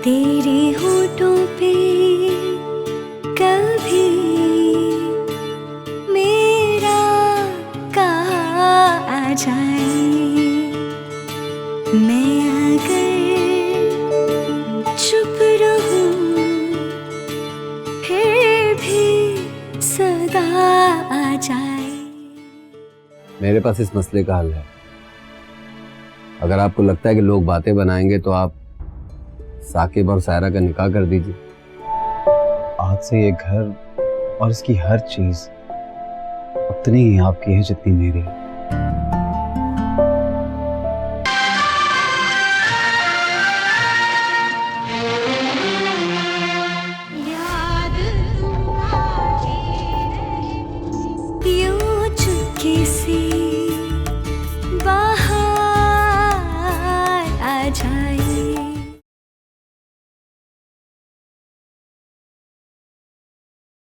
तेरे होठों पे कभी मेरा कहा आ जाए, मैं अगर चुप रहूं फिर भी सदा आ जाए। मेरे पास इस मसले का हल है। अगर आपको लगता है कि लोग बातें बनाएंगे तो आप साकिब और सायरा का निकाह कर दीजिए। आज से ये घर और इसकी हर चीज उतनी ही आपकी है जितनी मेरी है। यूं चुपके से बाहर आ जाए।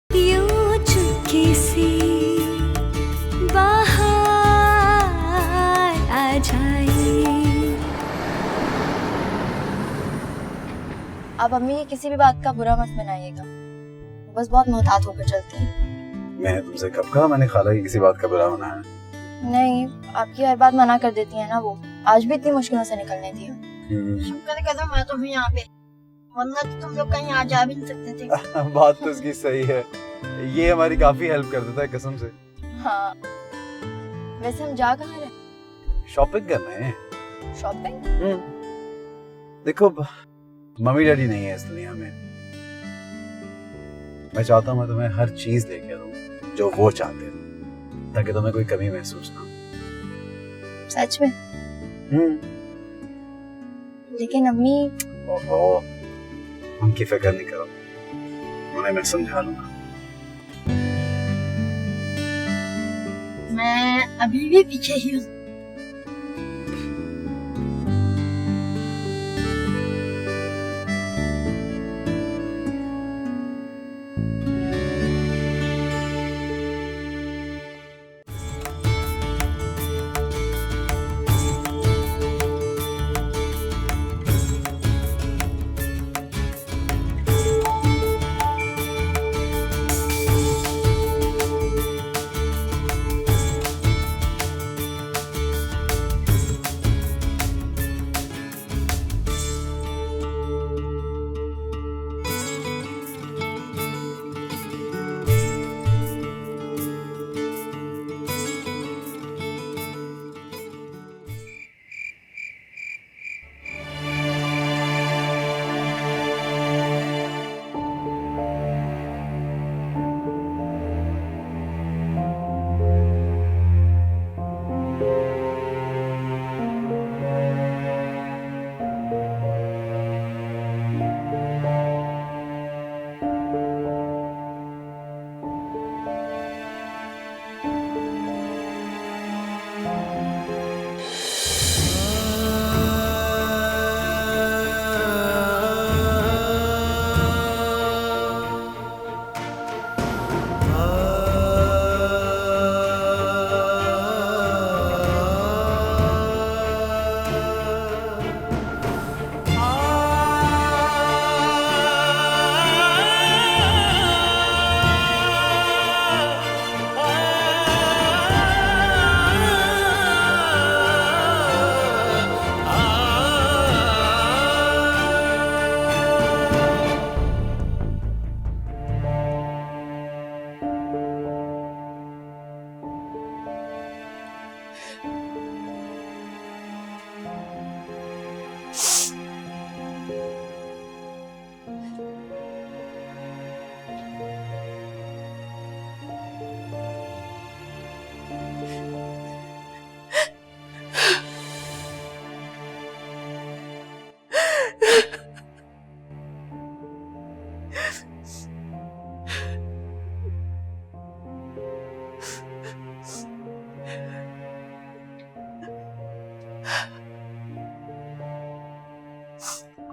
यूं चुपके से बाहर आ जाए। आप अम्मी की किसी भी बात का बुरा मत मनाइएगा, बस बहुत मोहतात होकर चलती हैं। मैंने तुमसे कब कहा मैंने खाला की किसी बात का बुरा होना है? नहीं, आपकी हर बात मना कर देती है ना वो। आज भी इतनी मुश्किलों से निकलने दी। शुक्र कदम मैं तो हूँ यहाँ पे, वरना तो तुम लोग कहीं आ जा भी नहीं सकते थे। बात तो उसकी सही है, ये हमारी काफी हेल्प कर देता है कसम से। हाँ, वैसे हम जा कहाँ रहे? शॉपिंग करने। शॉपिंग? देखो मम्मी डैडी नहीं है इस दुनिया में। मैं चाहता हूँ मैं तुम्हें हर चीज लेके दूँ जो वो चाहते हैं, ताकि तुम्हें कोई कमी महसूस ना हो। सच में? लेकिन अम्मी। ओहो, उनकी फिक्र नहीं करो, उन्हें मैं समझा लूंगा। मैं अभी भी पीछे ही हूँ।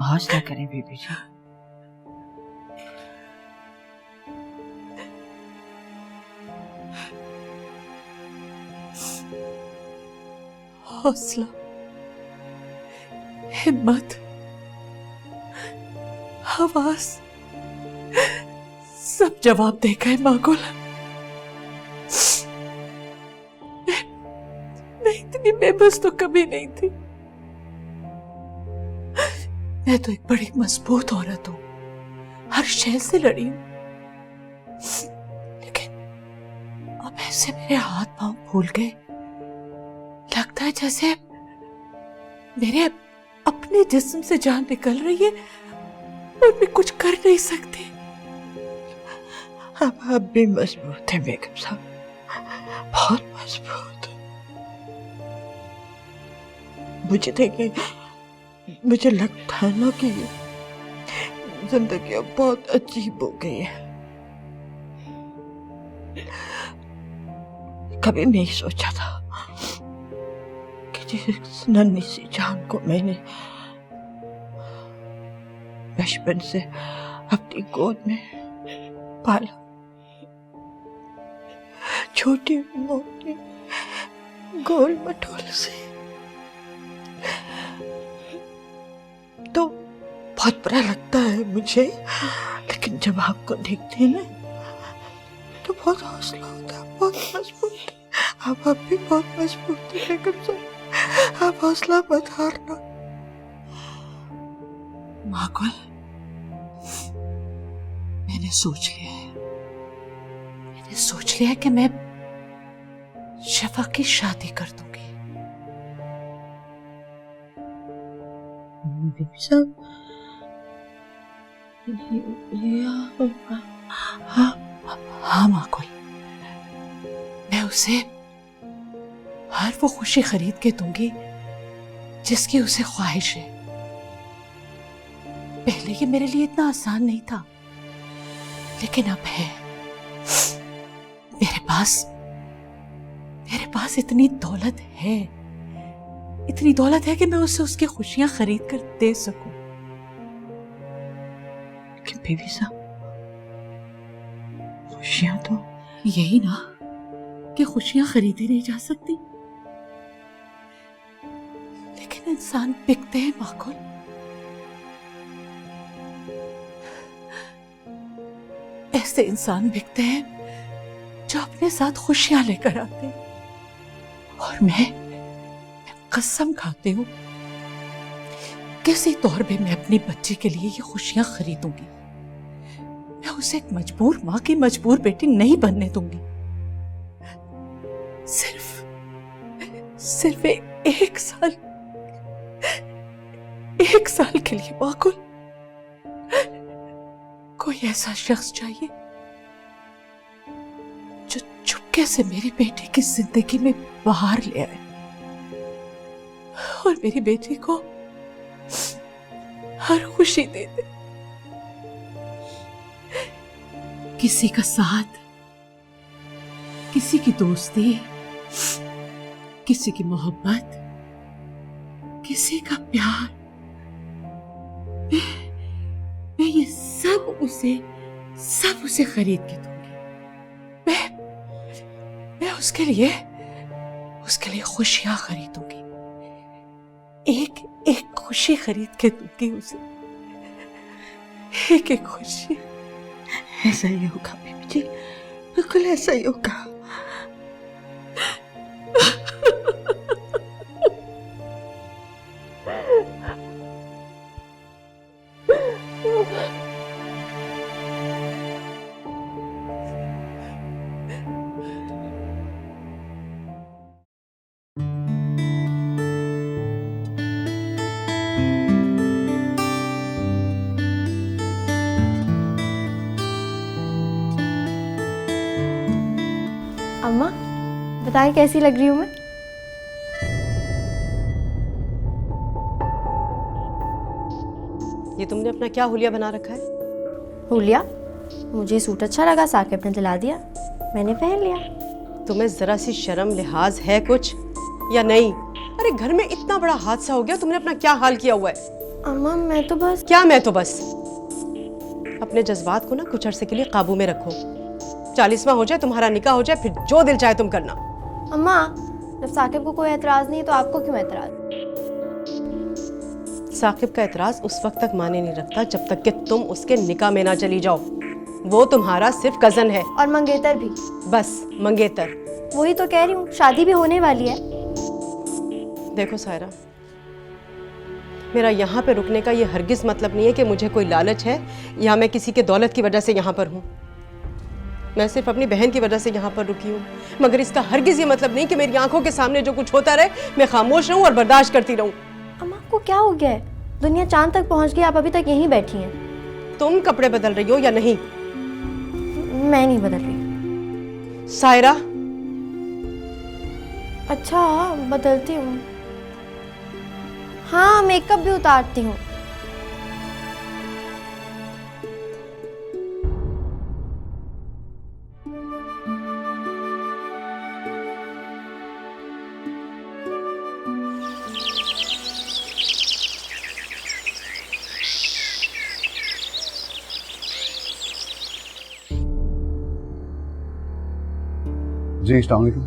हौसला करें बीबी जी। हौसला, हिम्मत, आवाज सब जवाब दे गए माकुल। मैं इतनी बेबस तो कभी नहीं थी। मैं तो एक बड़ी मजबूत औरत हूं, हर शय से लड़ी हूं, लेकिन अब ऐसे मेरे हाथ पांव फूल गए। लगता है जैसे मेरे अपने जिस्म से जान निकल रही है और मैं कुछ कर नहीं सकती। अब आप भी मजबूत है बेगम साहब, बहुत मजबूत। मुझे देखिए, मुझे लगता है ना कि जिंदगी अब बहुत अजीब हो गई है। कभी नहीं सोचा था कि जिस नन्ही सी जान को मैंने बचपन से अपनी गोद में पाला, छोटी मोटी गोल मटोल से, तो बहुत बुरा लगता है मुझे, लेकिन जब आपको देखते हैं ना तो बहुत हौसला होता है, बहुत मजबूत। आप भी बहुत मजबूत है बेगम साहब, आप हौसला मत हारना। माकुल, मैंने सोच लिया है, मैंने सोच लिया है कि मैं शफा की शादी कर दूंगी। सब हाँ माकुल, मैं उसे हर वो खुशी खरीद के दूंगी जिसकी उसे ख्वाहिश है। पहले ये मेरे लिए इतना आसान नहीं था, लेकिन अब है। मेरे पास इतनी दौलत है, इतनी दौलत है कि मैं उसे उसकी खुशियां खरीद कर दे सकूं। लेकिन बीवी साहब, खुशियां तो यही ना कि खुशियां खरीदी नहीं जा सकती, लेकिन इंसान बिकते हैं माकुल। ऐसे इंसान बिकते हैं जो अपने साथ खुशियां लेकर आते हैं, और मैं कसम खाती हूं किसी तौर पे मैं अपनी बच्ची के लिए ये खुशियां खरीदूंगी। मैं उसे एक मजबूर मां की मजबूर बेटी नहीं बनने दूंगी। सिर्फ एक साल के लिए माकुल, कोई ऐसा शख्स चाहिए जो चुपके से मेरी बेटी की जिंदगी में बाहर ले आए और मेरी बेटी को हर खुशी दे दे। किसी का साथ, किसी की दोस्ती, किसी की मोहब्बत, किसी का प्यार, मैं ये सब उसे खरीद के दूंगी। मैं उसके लिए खुशियां खरीदूंगी, एक खुशी खरीद के दूंगी उसे, एक खुशी। ऐसा ही होगा बीबी जी, बिल्कुल ऐसा ही होगा। अम्मा, बताएं कैसी लग रही हूँ मैं? ये तुमने अपना क्या हुलिया बना रखा है? हुलिया? मुझे सूट अच्छा लगा, साकिब ने दिला दिया, मैंने पहन लिया। तुम्हें जरा सी शर्म लिहाज है कुछ या नहीं? अरे घर में इतना बड़ा हादसा हो गया, तुमने अपना क्या हाल किया हुआ है? अम्मा मैं तो बस। क्या मैं तो बस? अपने जज्बात को ना कुछ अरसे के लिए काबू में रखो। 40वां हो जाए, तुम्हारा निकाह हो जाए, फिर जो दिल चाहे तुम करना। अम्मा, जब साकिब को कोई एतराज नहीं है तो आपको क्यों एतराज? साकिब का एतराज उस वक्त तक माने नहीं रखता जब तक कि तुम उसके निकाह में ना चली जाओ। वो तुम्हारा सिर्फ कजन है। और मंगेतर भी। बस मंगेतर। वही तो कह रही हूँ, शादी भी होने वाली है। देखो सायरा, मेरा यहाँ पे रुकने का ये हरगिज मतलब नहीं है कि मुझे कोई लालच है या मैं किसी के दौलत की वजह से यहाँ पर हूँ। मैं सिर्फ अपनी बहन की वजह से यहाँ पर रुकी हूँ, मगर इसका हरगिज ये मतलब नहीं कि मेरी आंखों के सामने जो कुछ होता रहे मैं खामोश रहूँ और बर्दाश्त करती रहूँ। अम्मा को क्या हो गया है? दुनिया चांद तक पहुँच गई, आप अभी तक यहीं बैठी हैं। तुम कपड़े बदल रही हो या नहीं? मैं नहीं बदल रही। सायरा। अच्छा बदलती हूँ। हाँ, मेकअप भी उतारती हूँ। जी अस्सलाम वालेकुम।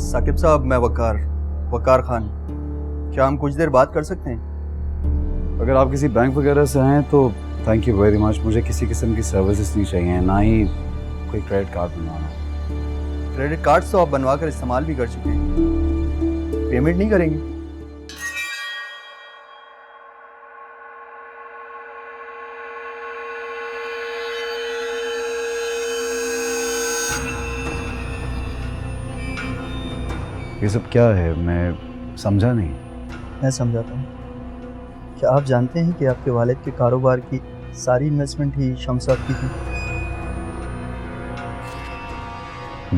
साकिब साहब, मैं वकार खान। क्या हम कुछ देर बात कर सकते हैं? अगर आप किसी बैंक वगैरह से हैं तो थैंक यू वेरी मच। मुझे किसी किस्म की सर्विसेज नहीं चाहिए, ना ही कोई क्रेडिट कार्ड बनवाना। क्रेडिट कार्ड तो आप बनवा कर इस्तेमाल भी कर चुके हैं, पेमेंट नहीं करेंगे? ये सब क्या है, मैं समझा नहीं। मैं समझाता हूँ। क्या आप जानते हैं कि आपके वालिद के कारोबार की सारी इन्वेस्टमेंट ही शम्स साहब की थी?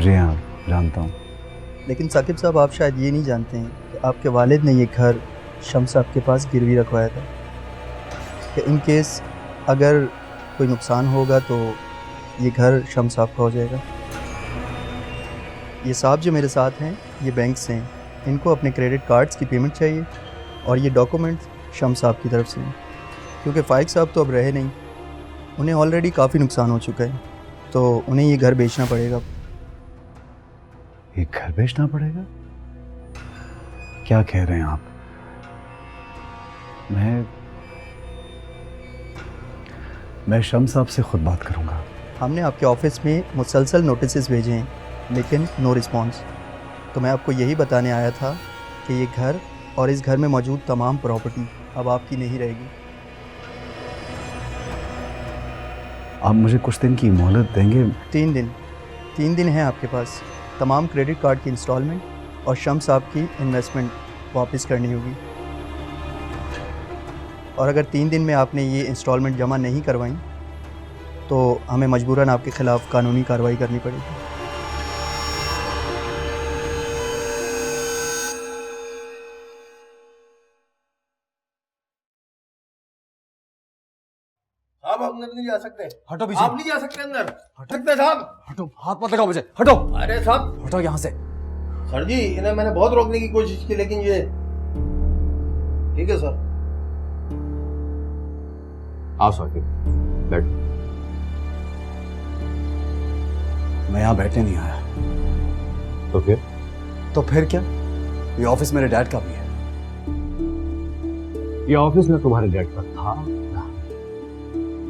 जी हाँ, जानता हूँ। लेकिन साकिब साहब, आप शायद ये नहीं जानते हैं कि आपके वालिद ने ये घर शम्स साहब के पास गिरवी रखवाया था कि इन केस अगर कोई नुकसान होगा तो ये घर शम्स साहब का हो जाएगा। ये साहब जो मेरे साथ हैं ये बैंक से हैं, इनको अपने क्रेडिट कार्ड्स की पेमेंट चाहिए और ये डॉक्यूमेंट शम्स साहब की तरफ से हैं, क्योंकि फाइक साहब तो अब रहे नहीं, उन्हें ऑलरेडी काफ़ी नुकसान हो चुका है, तो उन्हें ये घर बेचना पड़ेगा। ये घर बेचना पड़ेगा? क्या कह रहे हैं आप? मैं शम्स साहब से खुद बात करूंगा। हमने आपके ऑफिस में मुसलसल नोटिस भेजे हैं लेकिन नो रिस्पॉन्स। तो मैं आपको यही बताने आया था कि ये घर और इस घर में मौजूद तमाम प्रॉपर्टी अब आपकी नहीं रहेगी। आप मुझे कुछ दिन की मोहलत देंगे? 3 दिन है आपके पास। तमाम क्रेडिट कार्ड की इंस्टॉलमेंट और शम्स साहब की इन्वेस्टमेंट वापस करनी होगी, और अगर 3 दिन में आपने ये इंस्टॉलमेंट जमा नहीं करवाई तो हमें मजबूरन आपके ख़िलाफ़ कानूनी कार्रवाई करनी पड़ेगी। आप अंदर नहीं जा सकते। हटो पीछे। आप नहीं जा सकते अंदर। हट सकते साहब। हटो, हाथ मत लगाओ मुझे, हटो। अरे साहब, हटो यहाँ से। सर जी, इन्हें मैंने बहुत रोकने की कोशिश की लेकिन ये ठीक है सर। आओ साकिब, बैठो। मैं यहाँ बैठने नहीं आया। तो फिर क्या? ये ऑफिस मेरे डैड का भी है। ये ऑफिस में तुम्हारे डैड का था ना?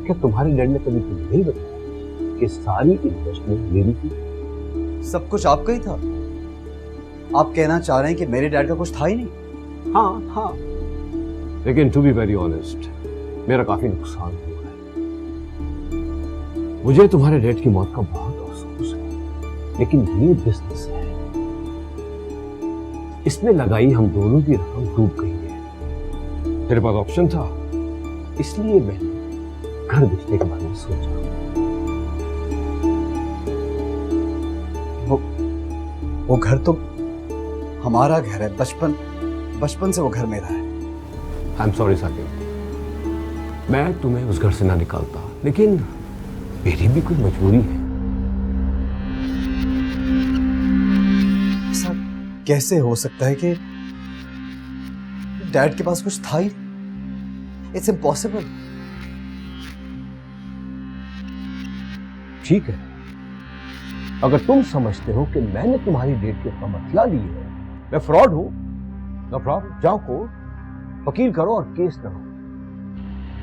क्या तुम्हारे डैड ने कभी तुम्हें नहीं बताया कि सारी इन्वेस्टमेंट मेरी थी? सब कुछ आपका ही था। आप कहना चाह रहे हैं कि मेरे डैड का कुछ था ही नहीं? हाँ था, लेकिन टू बी वेरी ऑनेस्ट मेरा काफी नुकसान हुआ है। मुझे तुम्हारे डैड की मौत का बहुत अफसोस है, लेकिन ये बिजनेस है, इसमें लगाई हम दोनों की रकम डूब गई है। मेरे पास ऑप्शन था, इसलिए मैंने घर बेचने के बारे में सोचा। वो घर तो हमारा घर है, बचपन से वो घर मेरा है। आई एम सॉरी साकिब, मैं तुम्हें उस घर से ना निकालता, लेकिन मेरी भी कोई मजबूरी है। ऐसा कैसे हो सकता है कि डैड के पास कुछ था ही? It's impossible. ठीक है, अगर तुम समझते हो कि मैंने तुम्हारी डेट के ऊपर बदला ली है, मैं फ्रॉड हूं, नो प्रॉब्लम, जाओ कोर्ट, वकील करो और केस करो,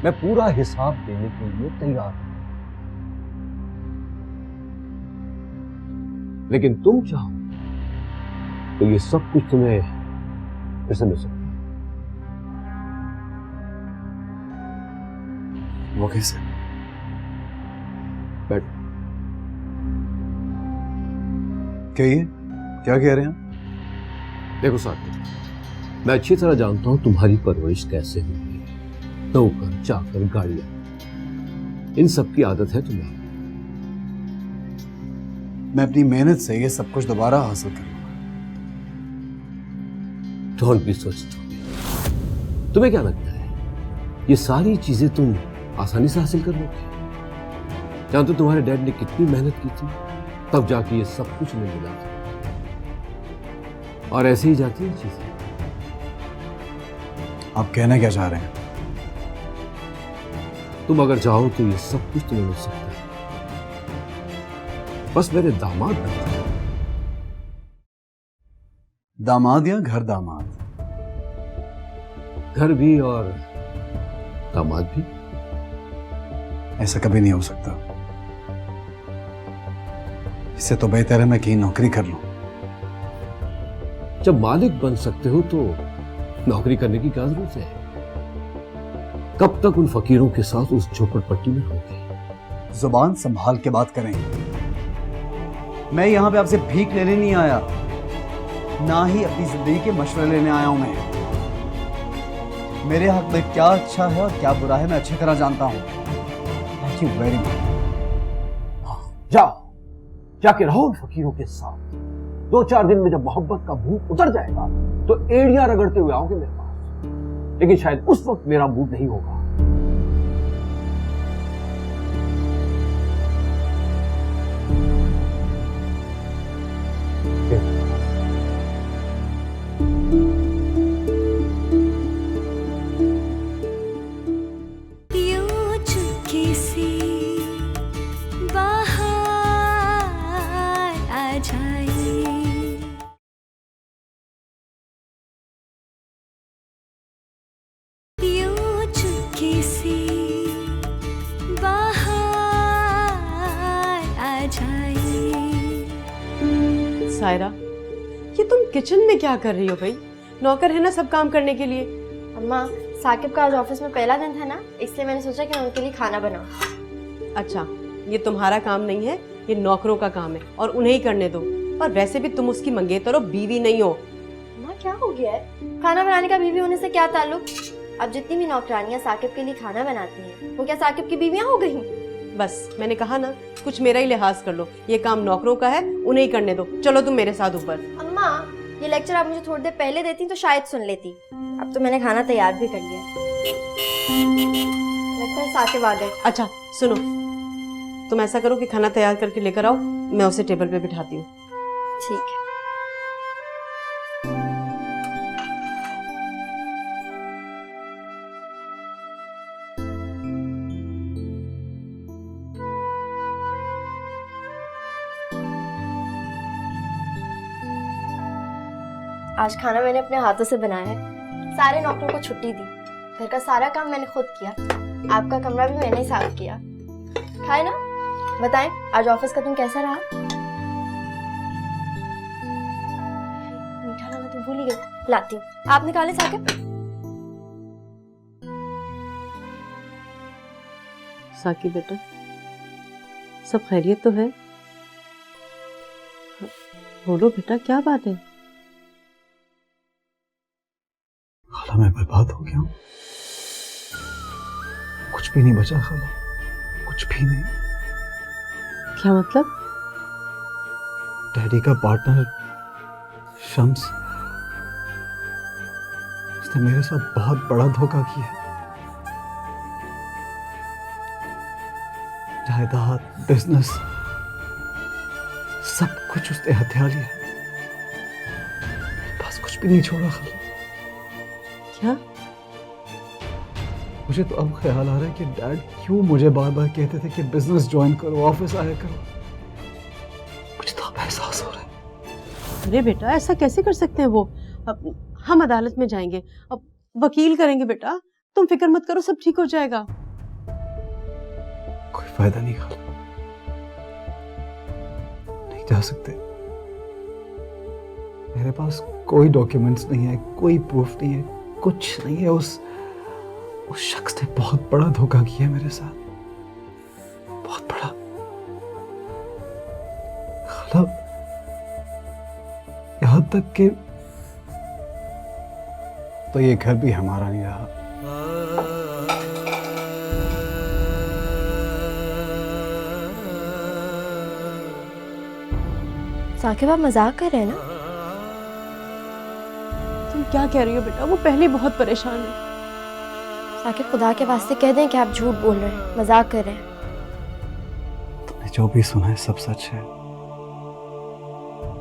मैं पूरा हिसाब देने के लिए तैयार हूं। लेकिन तुम चाहो तो ये सब कुछ तुम्हें फिर से मिल सकता है। वो कैसे? बैठ। कहिए, क्या कह रहे हैं? देखो साथी, मैं अच्छी तरह जानता हूं तुम्हारी परवरिश कैसे हुई है। नौकर, चाकर, गाड़ियां, इन सब की आदत है तुम्हें। मैं अपनी मेहनत से ये सब कुछ दोबारा हासिल करूंगा। Don't be so stupid. तुम्हें क्या लगता है ये सारी चीजें तुम आसानी से हासिल कर लोगे? जानते हो तुम्हारे डैड ने कितनी मेहनत की थी, तब जाके ये सब कुछ उन्हें मिला था। और ऐसे ही जाती है चीजें। आप कहना क्या चाह रहे हैं? तुम अगर चाहो तो ये सब कुछ तुम्हें मिल सकता है, बस मेरे दामाद बन जाओ। दामाद या घर दामाद? घर भी और दामाद भी। ऐसा कभी नहीं हो सकता। इससे तो बेहतर है मैं कहीं नौकरी कर लूं। जब मालिक बन सकते हो तो नौकरी करने की क्या जरूरत है? कब तक उन फकीरों के साथ उस झोपड़पट्टी में रहोगे? जुबान संभाल के बात करें। मैं यहां पे आपसे भीख लेने नहीं आया, ना ही अपनी जिंदगी के मशवरे लेने आया हूं। मैं मेरे हक में क्या अच्छा है और क्या बुरा है मैं अच्छी तरह जानता हूं। Thank you very much. जाओ, जाके रहो उन फकीरों के साथ। 2-4 दिन में जब मोहब्बत का भूत उतर जाएगा तो एड़ियां रगड़ते हुए आओगे मेरे पास। लेकिन शायद उस वक्त मेरा मूड नहीं होगा। यूं चुपके से बाहर आ जाए, यूं चुपके से बाहर आ जाए। सायरा, ये तुम किचन में क्या कर रही हो भाई? नौकर है ना सब काम करने के लिए। अम्मा, साकिब का आज ऑफिस में पहला दिन था ना, इसलिए मैंने सोचा कि मैं उनके लिए खाना बनाऊं। अच्छा, ये तुम्हारा काम नहीं है, ये नौकरों का काम है और उन्हें ही करने दो। और वैसे भी तुम उसकी मंगेतर हो, बीवी नहीं हो। अम्मा, क्या हो गया है? खाना बनाने का बीवी होने से क्या ताल्लुक? अब जितनी भी नौकरानियां साकिब के लिए खाना बनाती हैं, वो क्या साकिब की बीवियां हो गई? बस मैंने कहा ना, कुछ मेरा ही लिहाज कर लो। ये काम नौकरों का है, उन्हें ही करने दो। चलो तुम मेरे साथ ऊपर। अम्मा, ये लेक्चर आप मुझे थोड़ी देर पहले देती तो शायद सुन लेती। अब तो मैंने खाना तैयार भी कर लिया। लगता है साकिब आ गए। अच्छा सुनो, तुम ऐसा करो कि खाना तैयार करके लेकर आओ, मैं उसे टेबल पे बिठाती हूँ। ठीक है। आज खाना मैंने अपने हाथों से बनाया है। सारे नौकरों को छुट्टी दी, घर का सारा काम मैंने खुद किया। आपका कमरा भी मैंने ही साफ किया। खाए ना? बताएं, आज ऑफिस का दिन कैसा रहा? मीठा लाना तो भूल ही गई, लाती हूँ। आप निकालें साकिब। साकिब बेटा, सब खैरियत तो है? बोलो बेटा, क्या बात है? खाला, मैं बर्बाद हो गया हूँ। कुछ भी नहीं बचा खाला, कुछ भी नहीं। क्या मतलब? डैडी का पार्टनर शम्स, उसने मेरे साथ बहुत बड़ा धोखा किया। जायदाद, बिजनेस, सब कुछ उसने हथिया लिया। बस कुछ भी नहीं छोड़ा खाला। क्या? मुझे तो अब ख्याल आ रहा है कि डैड क्यों मुझे बार बार कहते थे कि बिजनेस ज्वाइन करो, ऑफिस आया करो। मुझे तो अब एहसास हो रहा है। अरे बेटा, ऐसा कैसे कर सकते हैं वो? अब हम अदालत में जाएंगे। अब वकील करेंगे बेटा, तुम फिक्र मत करो, सब ठीक हो जाएगा। कोई फायदा नहीं खाला, नहीं जा सकते। मेरे पास कोई डॉक्यूमेंट्स नहीं है, कोई प्रूफ नहीं है, कुछ नहीं है। उस शख्स ने बहुत बड़ा धोखा किया है मेरे साथ, बहुत बड़ा। खाला, यहां तक कि तो ये घर भी हमारा नहीं रहा। साकिब आप मजाक कर रहे हैं ना? तुम क्या कह रही हो बेटा, वो पहले बहुत परेशान है। साकिब खुदा के वास्ते कह दें कि आप झूठ बोल रहे हैं, मजाक कर रहे हैं। तुमने जो भी सुना है सब सच है।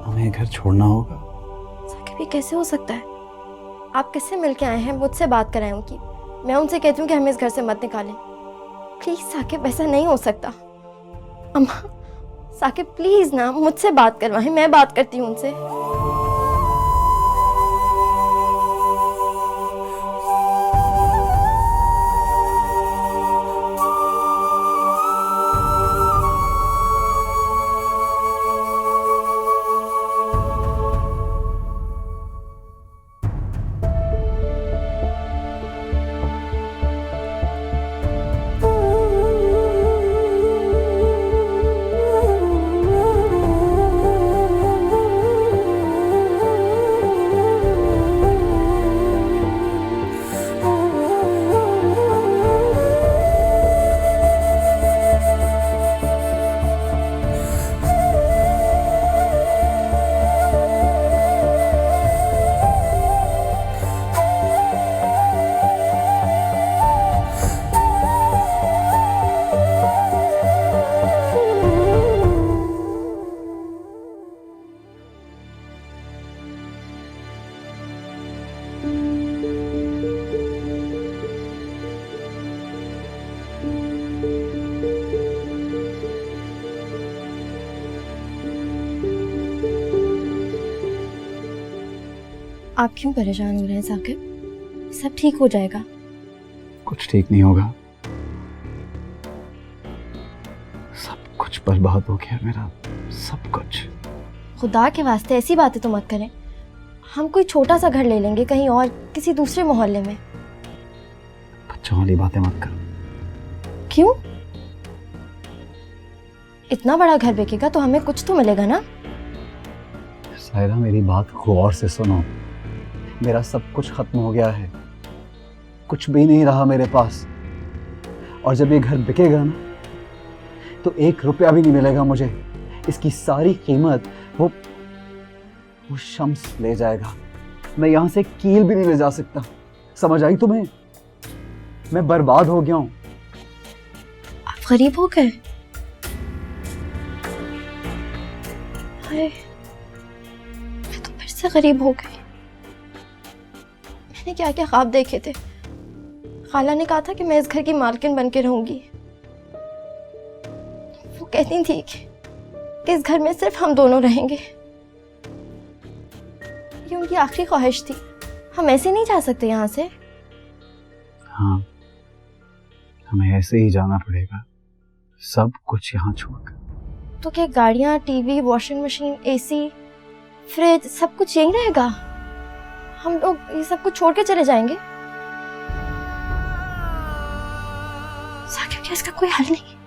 हमें ये घर छोड़ना होगा। साकिब ये कैसे हो सकता है? आप किससे मिलके आए हैं? मुझसे बात कराएं उनकी। मैं उनसे कहती हूँ कि हमें इस घर से मत निकालें। प्लीज साकिब, ऐसा नहीं हो सकता। अम्मा, साकिब प्लीज ना मुझसे बात करवाएं, मैं बात करती हूँ उनसे। आप क्यों परेशान हो रहे हैं साकिब? सब ठीक हो जाएगा। कुछ ठीक नहीं होगा, सब कुछ बर्बाद हो गया मेरा, सब कुछ। खुदा के वास्ते ऐसी बातें तो मत करें। हम कोई छोटा सा घर ले लेंगे कहीं और, किसी दूसरे मोहल्ले में। बच्चों वाली बातें मत करो। क्यों? इतना बड़ा घर बिकेगा तो हमें कुछ तो मिलेगा ना। सायरा, मेरी बात गौर से सुनो। मेरा सब कुछ खत्म हो गया है, कुछ भी नहीं रहा मेरे पास। और जब ये घर बिकेगा ना, तो 1 रुपया भी नहीं मिलेगा मुझे। इसकी सारी कीमत वो शम्स ले जाएगा। मैं यहां से कील भी नहीं ले जा सकता। समझ आई तुम्हें? मैं बर्बाद हो गया हूं। आप गरीब हो गए? हाय, मैं तो फिर से गरीब हो गई। मैंने क्या क्या ख्वाब देखे थे। खाला ने कहा था कि मैं इस घर की मालकिन बन के रहूंगी। वो कहती थी कि इस घर में सिर्फ हम दोनों रहेंगे। ये उनकी आखिरी ख्वाहिश थी। हम ऐसे नहीं जा सकते यहाँ से। हाँ, हमें ऐसे ही जाना पड़ेगा, सब कुछ यहाँ छोड़कर। तो क्या गाड़ियाँ, TV, washing machine, AC, fridge, सब कुछ यहीं रहेगा? हम लोग ये सब कुछ छोड़ के चले जाएंगे? साकिब, क्या इसका कोई हल नहीं?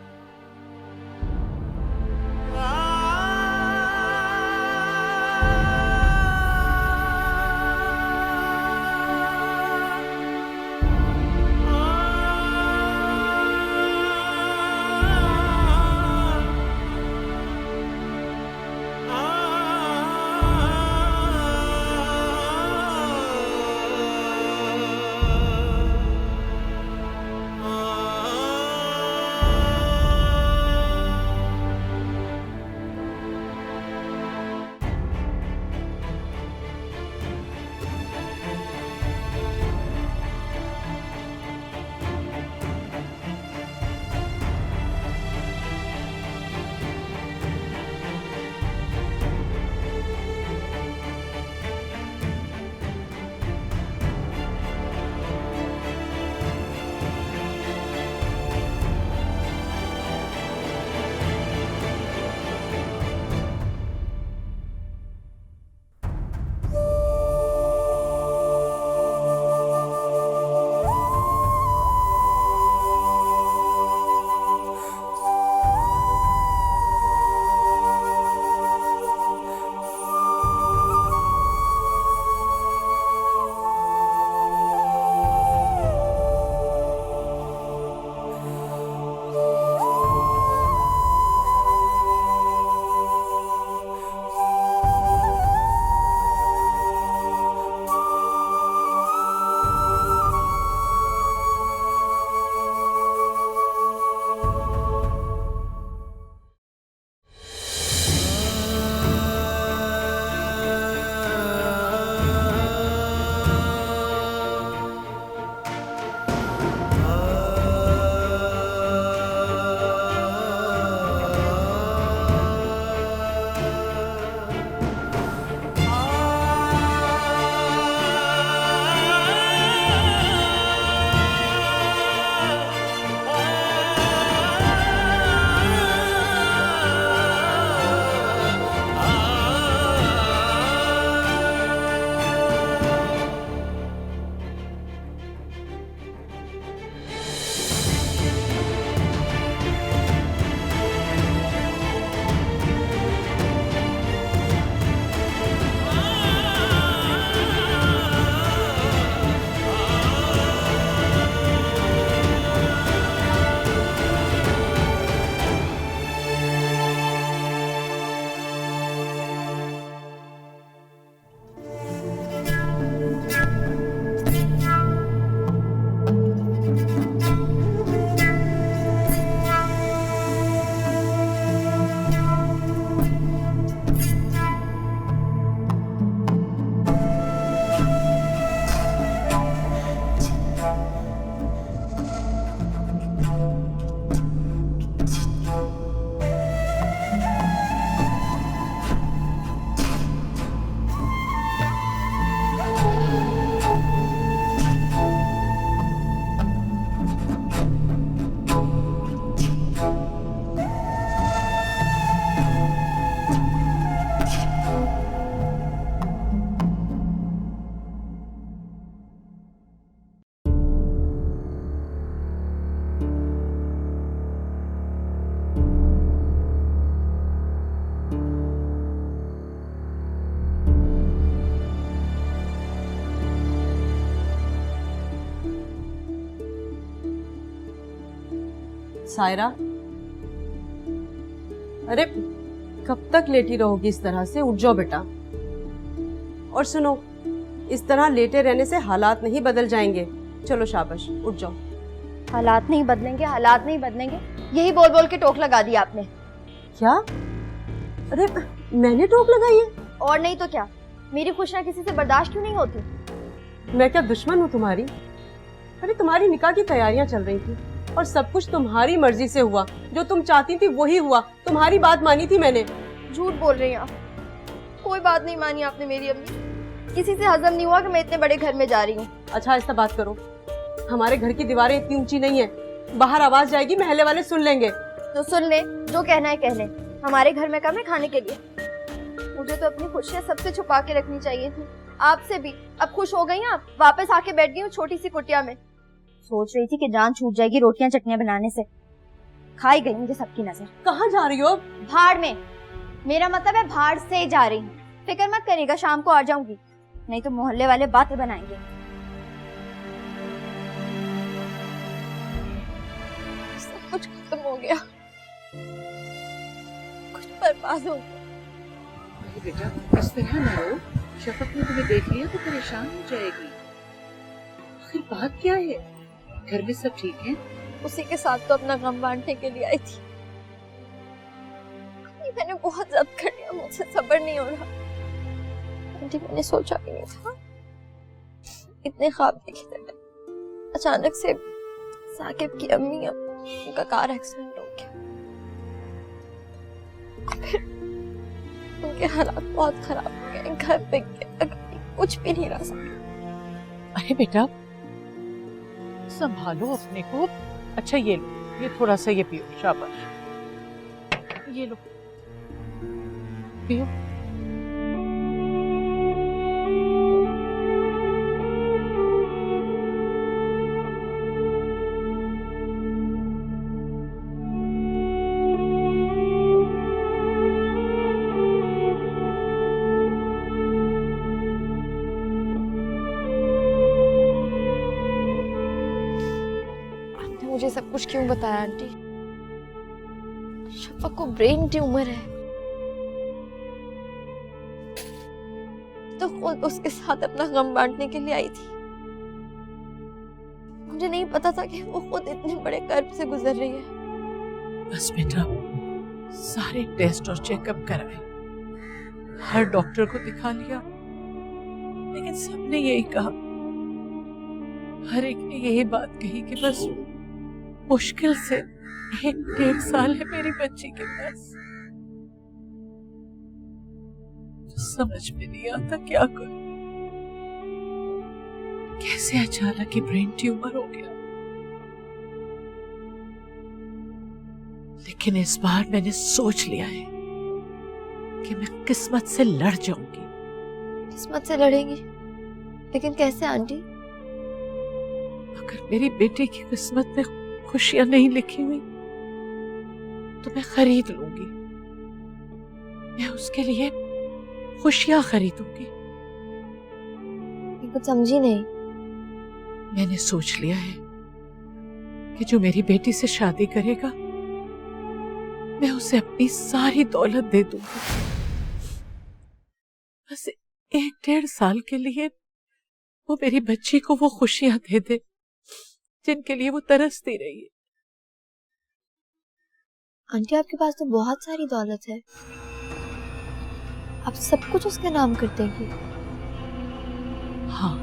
सायरा, अरे कब तक लेटी रहोगी इस तरह से? उठ जाओ बेटा। और सुनो, इस तरह लेटे रहने से हालात नहीं बदल जाएंगे। चलो शाबाश, उठ जाओ। हालात नहीं बदलेंगे, हालात नहीं बदलेंगे, यही बोल बोल के टोक लगा दी आपने। क्या? अरे मैंने टोक लगाई है? और नहीं तो क्या, मेरी खुशियाँ किसी से बर्दाश्त क्यों नहीं होती? मैं क्या दुश्मन हूँ तुम्हारी? अरे तुम्हारी निकाह की तैयारियां चल रही थी और सब कुछ तुम्हारी मर्जी से हुआ। जो तुम चाहती थी वही हुआ। तुम्हारी बात मानी थी मैंने। झूठ बोल रही हैं आप। कोई बात नहीं मानी आपने मेरी अम्मी। किसी से हजम नहीं हुआ कि मैं इतने बड़े घर में जा रही हूँ। अच्छा ऐसा बात करो, हमारे घर की दीवारें इतनी ऊंची नहीं है, बाहर आवाज जाएगी, महल्ले वाले सुन लेंगे। तो सुन ले, जो कहना है कह ले। हमारे घर में कम है खाने के लिए। मुझे तो अपनी खुशियाँ सबसे छुपा के रखनी चाहिए थी, आपसे भी। अब खुश हो गई हैं आप? वापस आके बैठ गई हूँ छोटी सी कुटिया में। सोच रही थी कि जान छूट जाएगी रोटियां चटनियां बनाने से। खाई गई मुझे सबकी नजर। कहाँ जा रही हो? भाड़ में। मेरा मतलब है भाड़ से जा रही हूँ। फिक्र मत करिएगा, शाम को आ जाऊंगी, नहीं तो मोहल्ले वाले बातें बनाएंगे। सब कुछ खत्म हो गया, कुछ बर्बाद हो गया। बेटा इस तरह ना रो, शफक ने तुम्हें देख लिया तो परेशान हो जाएगी। आखिर बात क्या है? घर में सब ठीक है? उसी के साथ तो अपना गम बांटने के लिए आई थी। मैंने बहुत जब्त कर लिया, मुझसे सब्र नहीं हो रहा। आंटी मैंने सोचा भी नहीं था, इतने ख्वाब देखे थे। अचानक से साकिब की अम्मी, उनका कार एक्सीडेंट हो गया। फिर उनके हालात बहुत खराब हो गए, घर पे कुछ भी नहीं रह सका। अरे बेटा संभालो अपने को। अच्छा ये लो, ये थोड़ा सा ये पियो, शाबाश। ये लो पियो। मुझे सब कुछ क्यों बताया आंटी? शफक को ब्रेन ट्यूमर है, तो खुद उसके साथ अपना गम बांटने के लिए आई थी। मुझे नहीं पता था कि वो खुद इतने बड़े कर्ब से गुजर रही है। बस बेटा सारे टेस्ट और चेकअप कराए, हर डॉक्टर को दिखा लिया, लेकिन सबने यही कहा, हर एक ने यही बात कही कि बस मुश्किल से 1-1.5 साल है मेरी बच्ची के पास। समझ में नहीं आता क्या करूं। कैसे अचानक ही ब्रेन ट्यूमर हो गया। लेकिन इस बार मैंने सोच लिया है कि मैं किस्मत से लड़ जाऊंगी। किस्मत से लड़ेंगी? लेकिन कैसे आंटी? अगर मेरी बेटी की किस्मत में खुशियां नहीं लिखी हुई तो मैं खरीद लूंगी। मैं उसके लिए खुशियां खरीदूंगी। कुछ समझी नहीं। मैंने सोच लिया है कि जो मेरी बेटी से शादी करेगा मैं उसे अपनी सारी दौलत दे दूंगी। बस 1-1.5 साल के लिए वो मेरी बच्ची को वो खुशियां दे दे जिनके लिए वो तरसती रही है। आंटी आपके पास तो बहुत सारी दौलत है, आप सब कुछ उसके नाम कर देंगी। हाँ,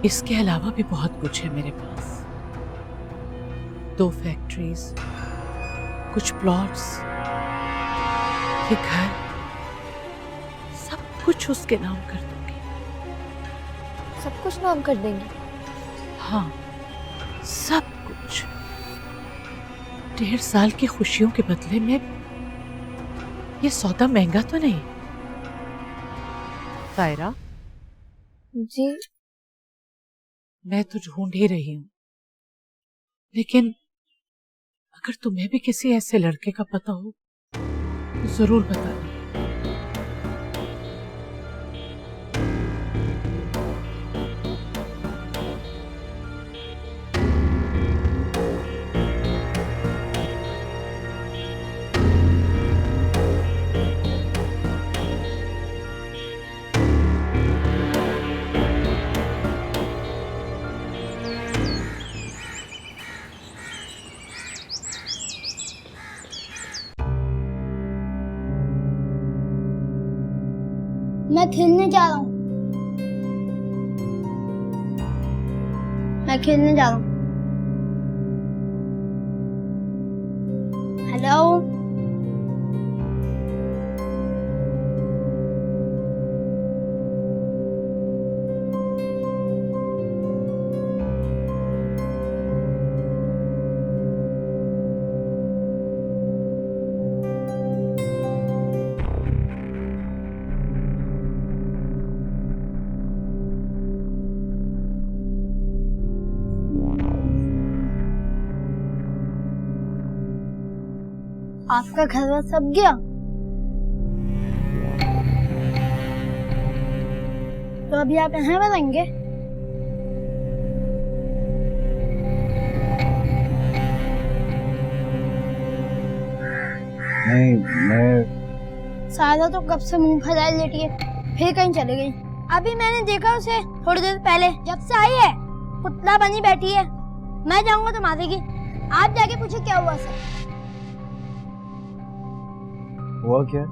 इसके अलावा भी बहुत कुछ है मेरे पास। 2 फैक्ट्रीज, कुछ प्लॉट्स, ये घर, सब कुछ उसके नाम कर दूंगी। सब कुछ नाम कर देंगी? हाँ, सब कुछ। 1.5 साल की खुशियों के बदले में ये सौदा महंगा तो नहीं? सायरा जी? मैं तो ढूंढ ही रही हूं, लेकिन अगर तुम्हें भी किसी ऐसे लड़के का पता हो तो जरूर बताना। मैं खेलने जा रहा हूँ। मैं खेलने जा रहा हूँ। हेलो। आपका घर वर सब गया? तो अभी आप यहाँ रहेंगे? नहीं, मैं सारा तो कब से मुंह फैलाए लेटी है, फिर कहीं चले गई। अभी मैंने देखा उसे थोड़ी देर पहले, जब से आई है पुतला बनी बैठी है। मैं जाऊंगा तो मारेगी। आप जाके पूछे क्या हुआ सर। हुआ क्या?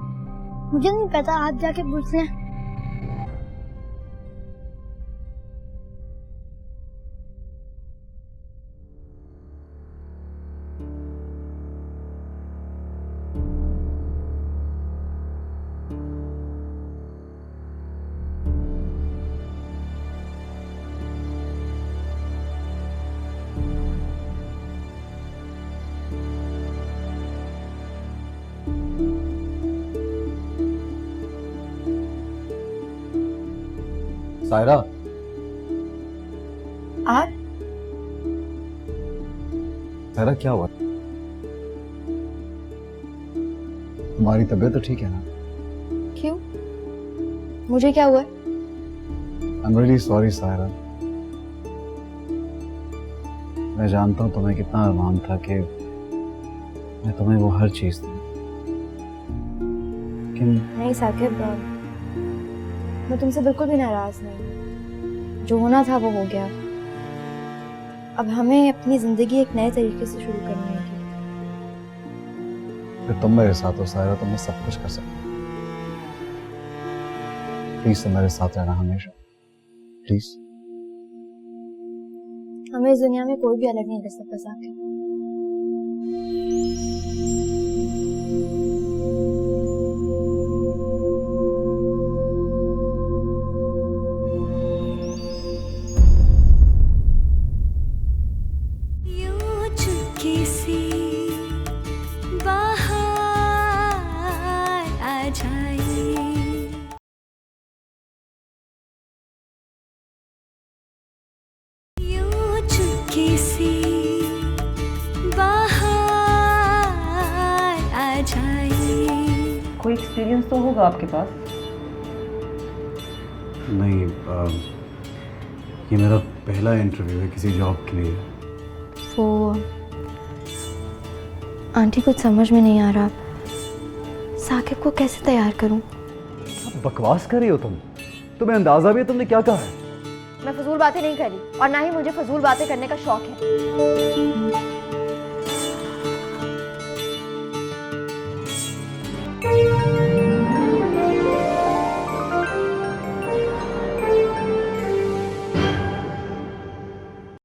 मुझे नहीं पता, आप जाके पूछ लें। सायरा, आप? सायरा क्या हुआ? तुम्हारी तबीयत तो ठीक है ना? क्यों? मुझे क्या हुआ? I am really sorry Saira. मैं जानता हूँ तुम्हें कितना अरमान था कि मैं तुम्हें वो हर चीज दूं, लेकिन नहीं साकिब, मैं तुमसे बिल्कुल भी नाराज नहीं। जो होना था वो हो गया। अब हमें अपनी जिंदगी एक नए तरीके से शुरू करनी है। फिर तुम मेरे साथ हो सायरा, तुम मैं सब कुछ कर सकते हो। प्लीज तुम मेरे साथ रहना हमेशा, प्लीज। हमें इस दुनिया में कोई भी अलग नहीं कर सकता साकिब। कोई एक्सपीरियंस तो होगा आपके पास? नहीं, ये मेरा पहला इंटरव्यू है किसी जॉब के लिए। वो आंटी, कुछ समझ में नहीं आ रहा। साकिब को कैसे तैयार करूं? बकवास कर रही हो तुम? तुम्हें अंदाजा भी है तुमने क्या कहा है? मैं फजूल बातें नहीं करी और ना ही मुझे फजूल बातें करने का शौक है।